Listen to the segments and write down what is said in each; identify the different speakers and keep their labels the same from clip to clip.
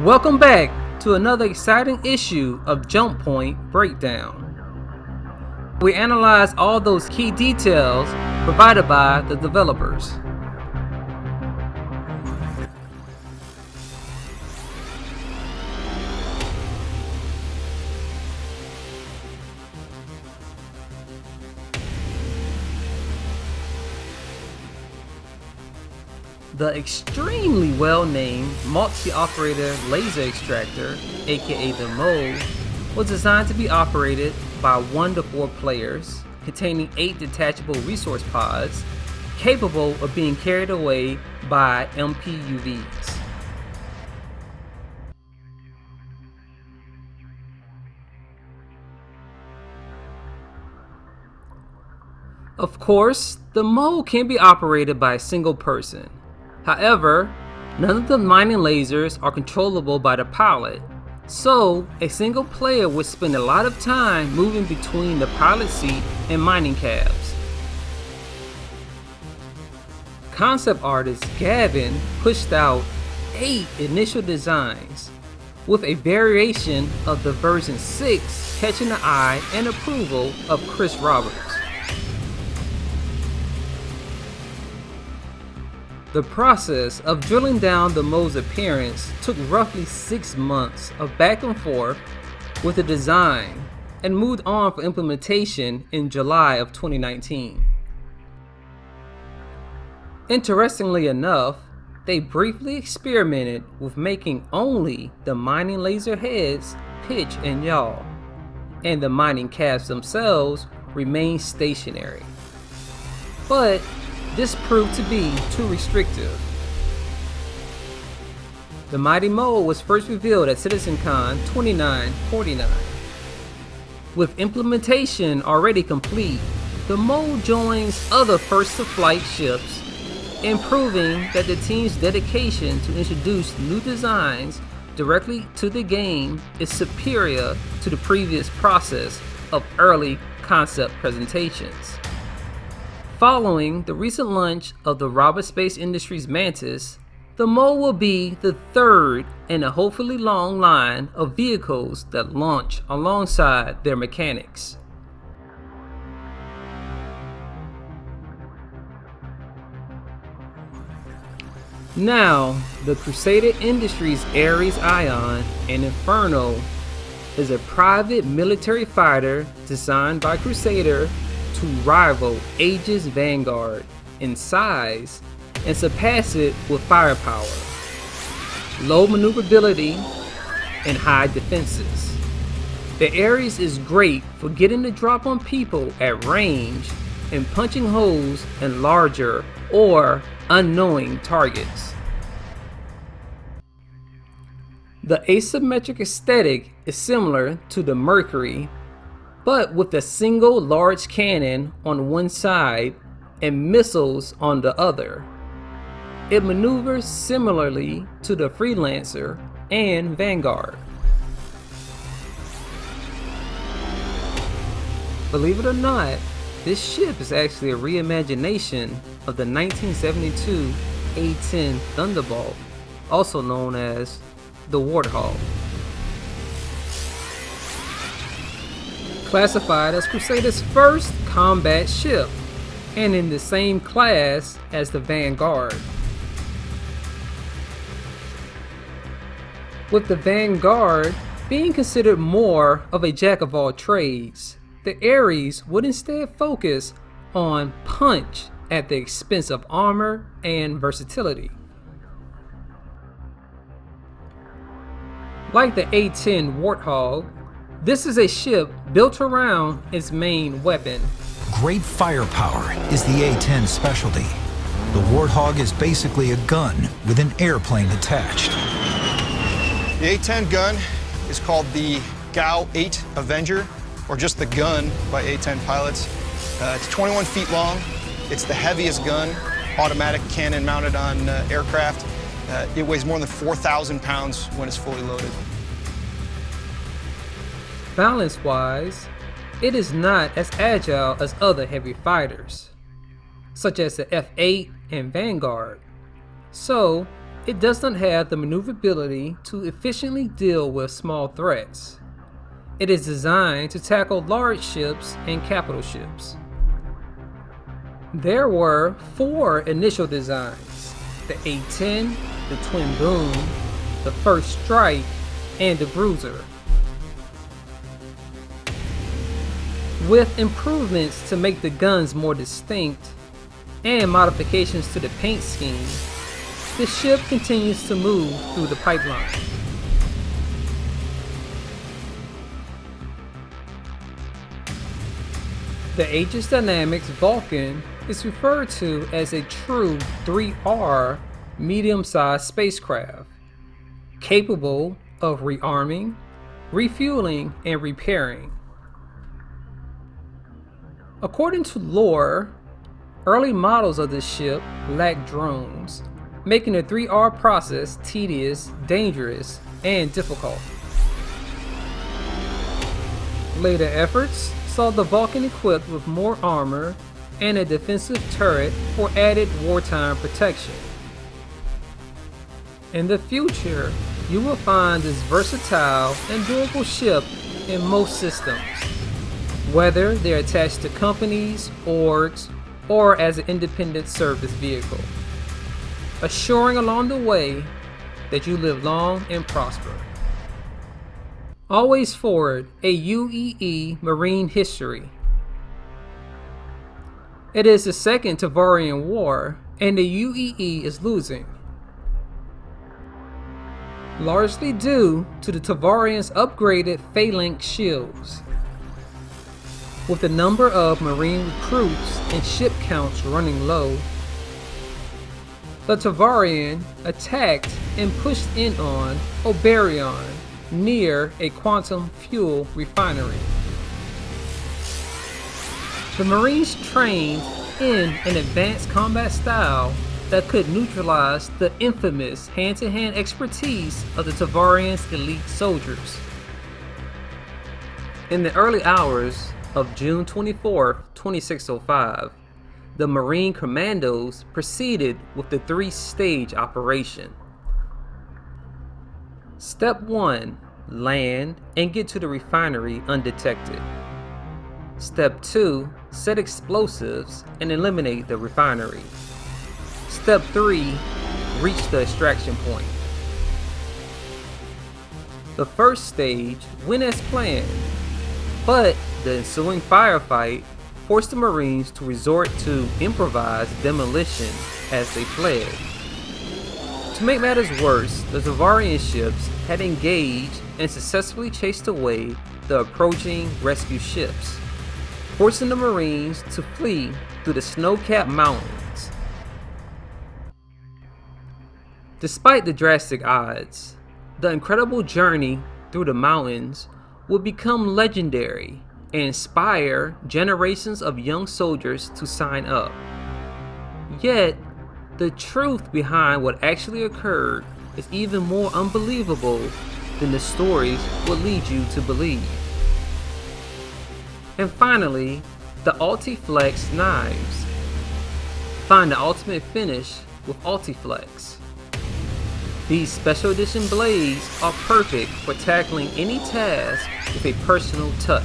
Speaker 1: Welcome back to another exciting issue of Jumppoint Breakdown. We analyze all those key details provided by the developers. The extremely well-named multi-operator laser extractor, aka the Mole, was designed to be operated by 1 to 4 players, containing 8 detachable resource pods, capable of being carried away by MPUVs. Of course, the Mole can be operated by a single person. However, none of the mining lasers are controllable by the pilot, so a single player would spend a lot of time moving between the pilot seat and mining cabs. Concept artist Gavin pushed out 8 initial designs, with a variation of the version 6 catching the eye and approval of Chris Roberts. The process of drilling down the Mole's appearance took roughly 6 months of back and forth with the design and moved on for implementation in July of 2019. Interestingly enough, they briefly experimented with making only the mining laser heads pitch and yaw, and the mining cabs themselves remain stationary. But this proved to be too restrictive. The Mighty Mole was first revealed at CitizenCon 2949. With implementation already complete, the Mole joins other first-to-flight ships, and proving that the team's dedication to introduce new designs directly to the game is superior to the previous process of early concept presentations. Following the recent launch of the Robert Space Industries Mantis, the Mole will be the third in a hopefully long line of vehicles that launch alongside their mechanics. Now, the Crusader Industries Ares Ion and Inferno is a private military fighter designed by Crusader to rival Aegis Vanguard in size and surpass it with firepower, low maneuverability, and high defenses. The Ares is great for getting the drop on people at range and punching holes in larger or unknowing targets. The asymmetric aesthetic is similar to the Mercury, but with a single large cannon on one side and missiles on the other. It maneuvers similarly to the Freelancer and Vanguard. Believe it or not, this ship is actually a reimagination of the 1972 A-10 Thunderbolt, also known as the Warthog. Classified as Crusader's first combat ship, and in the same class as the Vanguard. With the Vanguard being considered more of a jack of all trades, the Ares would instead focus on punch at the expense of armor and versatility. Like the A-10 Warthog, this is a ship built around its main weapon.
Speaker 2: Great firepower is the A-10 specialty. The Warthog is basically a gun with an airplane attached.
Speaker 3: The A-10 gun is called the GAU-8 Avenger, or just the gun by A-10 pilots. It's 21 feet long. It's the heaviest gun, automatic cannon mounted on aircraft. It weighs more than 4,000 pounds when it's fully loaded.
Speaker 1: Balance-wise, it is not as agile as other heavy fighters, such as the F-8 and Vanguard, so it does not have the maneuverability to efficiently deal with small threats. It is designed to tackle large ships and capital ships. There were 4 initial designs: the A-10, the Twin Boom, the First Strike, and the Bruiser. With improvements to make the guns more distinct and modifications to the paint scheme, the ship continues to move through the pipeline. The Aegis Dynamics Vulcan is referred to as a true 3R medium-sized spacecraft, capable of rearming, refueling, and repairing. According to lore, early models of this ship lacked drones, making the 3R process tedious, dangerous, and difficult. Later efforts saw the Vulcan equipped with more armor and a defensive turret for added wartime protection. In the future, you will find this versatile and durable ship in most systems, whether they're attached to companies, orgs, or as an independent service vehicle, assuring along the way that you live long and prosper. Always forward, a UEE Marine history. It is the second Tavarian war, and the UEE is losing, largely due to the Tavarians' upgraded phalanx shields. With the number of Marine recruits and ship counts running low, the Tavarian attacked and pushed in on Oberon near a quantum fuel refinery. The Marines trained in an advanced combat style that could neutralize the infamous hand-to-hand expertise of the Tavarians' elite soldiers. In the early hours of June 24, 2605, the Marine Commandos proceeded with the 3-stage operation. Step 1. Land and get to the refinery undetected. Step 2. Set explosives and eliminate the refinery. Step 3. Reach the extraction point. The first stage went as planned, but the ensuing firefight forced the Marines to resort to improvised demolition as they fled. To make matters worse, the Tavarian ships had engaged and successfully chased away the approaching rescue ships, forcing the Marines to flee through the snow-capped mountains. Despite the drastic odds, the incredible journey through the mountains would become legendary and inspire generations of young soldiers to sign up. Yet, the truth behind what actually occurred is even more unbelievable than the stories would lead you to believe. And finally, the Ultiflex knives. Find the ultimate finish with Ultiflex. These special edition blades are perfect for tackling any task with a personal touch.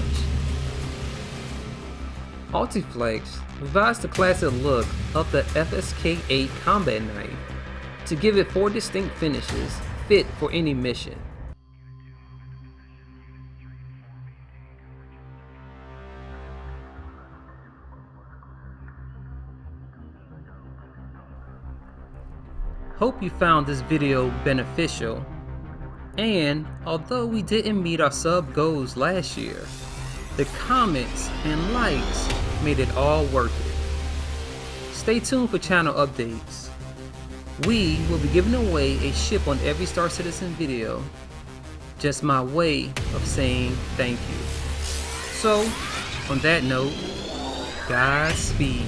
Speaker 1: Ultiflex revised the classic look of the FSK-8 combat knife to give it 4 distinct finishes fit for any mission. Hope you found this video beneficial, and although we didn't meet our sub goals last year, the comments and likes made it all worth it. Stay tuned for channel updates. We will be giving away a ship on every Starcitizen video. Just my way of saying thank you. So, on that note, Godspeed.